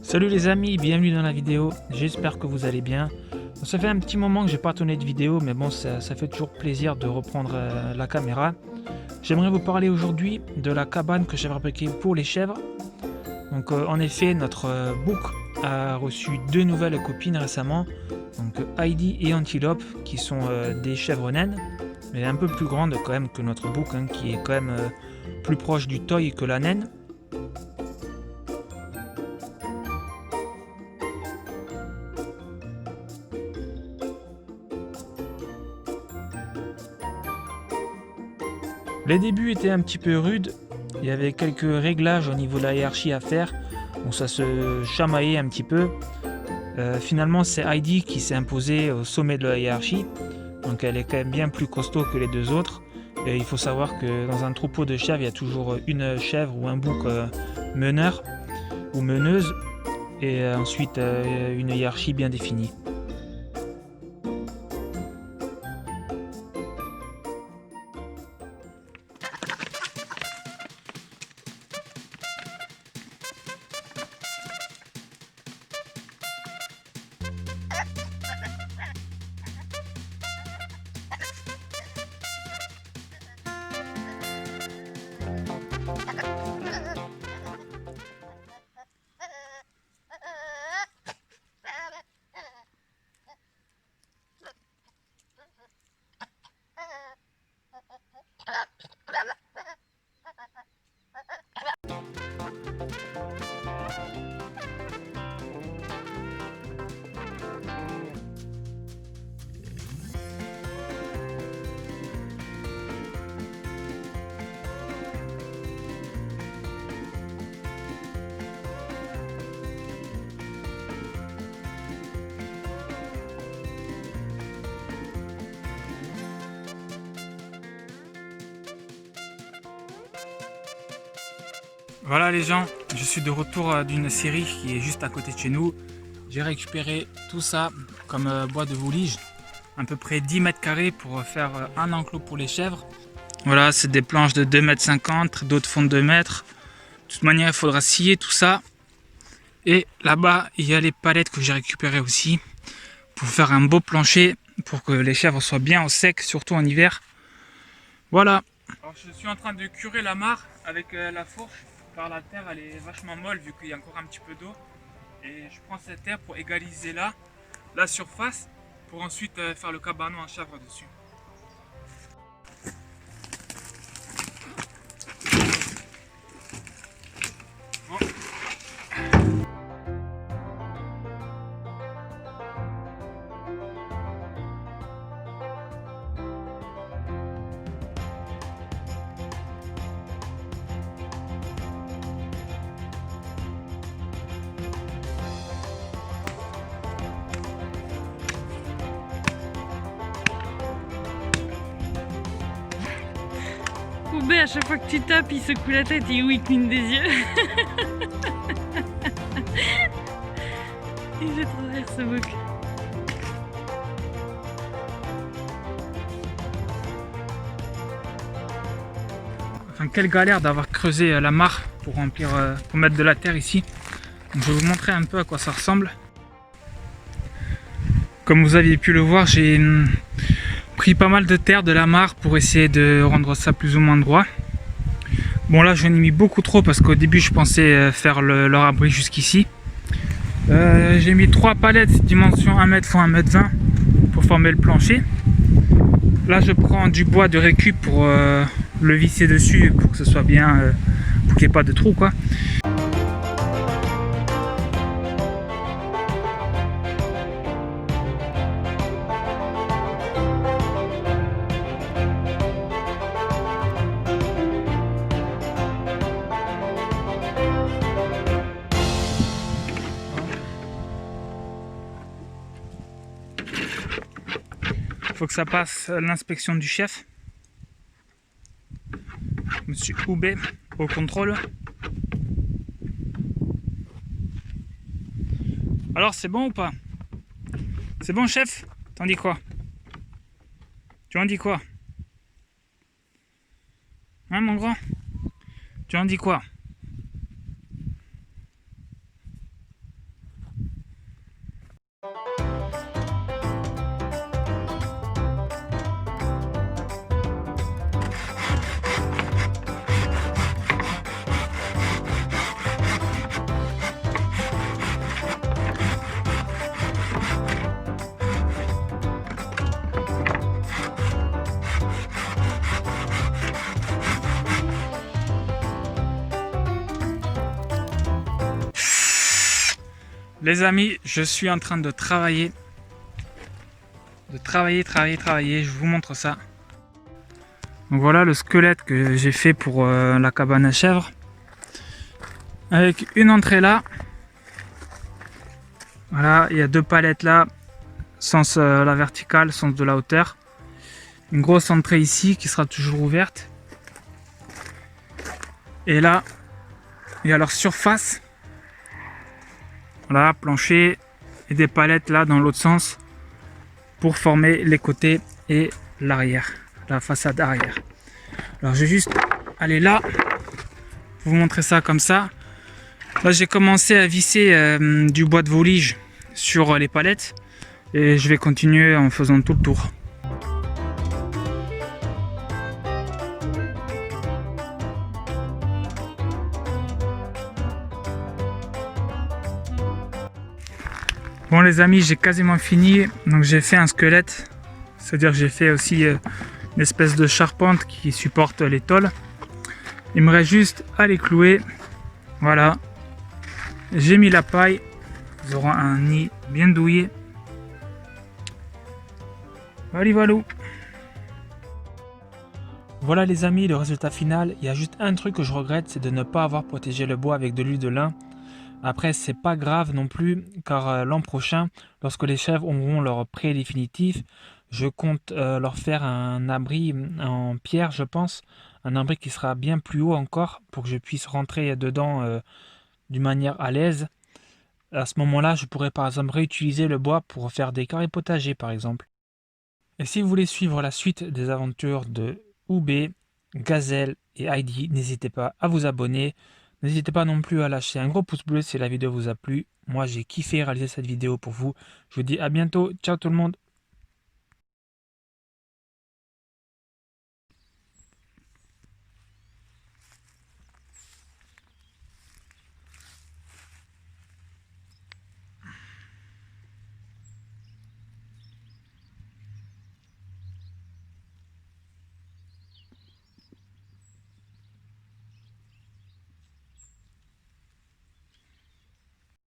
Salut les amis, bienvenue dans la vidéo, j'espère que vous allez bien. Ça fait un petit moment que j'ai pas tourné de vidéo, mais bon, ça fait toujours plaisir de reprendre la caméra. J'aimerais vous parler aujourd'hui de la cabane que j'ai fabriquée pour les chèvres. Donc en effet, notre bouc a reçu deux nouvelles copines récemment, donc Heidi et Antilope, qui sont des chèvres naines, mais un peu plus grandes quand même que notre bouc, hein, qui est quand même plus proche du toy que la naine. Les débuts étaient un petit peu rudes, il y avait quelques réglages au niveau de la hiérarchie à faire, donc ça se chamaillait un petit peu. Finalement c'est Heidi qui s'est imposée au sommet de la hiérarchie, donc elle est quand même bien plus costaud que les deux autres. Et il faut savoir que dans un troupeau de chèvres, il y a toujours une chèvre ou un bouc meneur ou meneuse, et ensuite une hiérarchie bien définie. Voilà les gens, je suis de retour d'une série qui est juste à côté de chez nous. J'ai récupéré tout ça comme bois de voulige, à peu près 10 mètres carrés pour faire un enclos pour les chèvres. Voilà, c'est des planches de 2,50 m, d'autres font de 2 mètres. De toute manière, il faudra scier tout ça. Et là-bas, il y a les palettes que j'ai récupérées aussi pour faire un beau plancher pour que les chèvres soient bien au sec, surtout en hiver. Voilà. Alors, je suis en train de curer la mare avec la fourche, car la terre elle est vachement molle vu qu'il y a encore un petit peu d'eau. Et je prends cette terre pour égaliser là la surface pour ensuite faire le cabanon en chèvre dessus. Bon. Koubé, à chaque fois que tu tapes, il secoue la tête et il cligne des yeux. Il fait trop rire ce bouc. Enfin, quelle galère d'avoir creusé la mare pour remplir, pour mettre de la terre ici. Donc, je vais vous montrer un peu à quoi ça ressemble. Comme vous aviez pu le voir, j'ai pris pas mal de terre de la mare pour essayer de rendre ça plus ou moins droit. Bon là j'en ai mis beaucoup trop parce qu'au début je pensais faire leur abri jusqu'ici. J'ai mis 3 palettes dimension 1 m x 1 m 20 pour former le plancher. Là je prends du bois de récup pour le visser dessus pour que ce soit bien, pour qu'il n'y ait pas de trou quoi. Il faut que ça passe l'inspection du chef, Monsieur Houbé, au contrôle. Alors c'est bon ou pas? C'est bon chef? T'en dis quoi? Tu en dis quoi? Hein mon grand? Tu en dis quoi? Les amis, je suis en train de travailler. Je vous montre ça. Donc voilà le squelette que j'ai fait pour la cabane à chèvres. Avec une entrée là. Voilà, il y a 2 palettes là, sens la verticale, sens de la hauteur. Une grosse entrée ici qui sera toujours ouverte. Et là, il y a leur surface. Voilà, plancher et des palettes là dans l'autre sens pour former les côtés et l'arrière, la façade arrière. Alors je vais juste aller là, vous montrer ça comme ça. Là j'ai commencé à visser du bois de voulige sur les palettes et je vais continuer en faisant tout le tour. Bon les amis, j'ai quasiment fini, donc j'ai fait un squelette, c'est-à-dire que j'ai fait aussi une espèce de charpente qui supporte les tôles. Il me reste juste à les clouer, voilà. J'ai mis la paille, ils auront un nid bien douillet. Voilà. Voilà les amis, le résultat final. Il y a juste un truc que je regrette, c'est de ne pas avoir protégé le bois avec de l'huile de lin. Après, c'est pas grave non plus, car l'an prochain, lorsque les chèvres auront leur pré définitif, je compte leur faire un abri en pierre, je pense. Un abri qui sera bien plus haut encore, pour que je puisse rentrer dedans d'une manière à l'aise. À ce moment-là, je pourrais par exemple réutiliser le bois pour faire des carrés potagers, par exemple. Et si vous voulez suivre la suite des aventures de Oubé, Gazelle et Heidi, n'hésitez pas à vous abonner. N'hésitez pas non plus à lâcher un gros pouce bleu si la vidéo vous a plu. Moi, j'ai kiffé réaliser cette vidéo pour vous. Je vous dis à bientôt. Ciao tout le monde.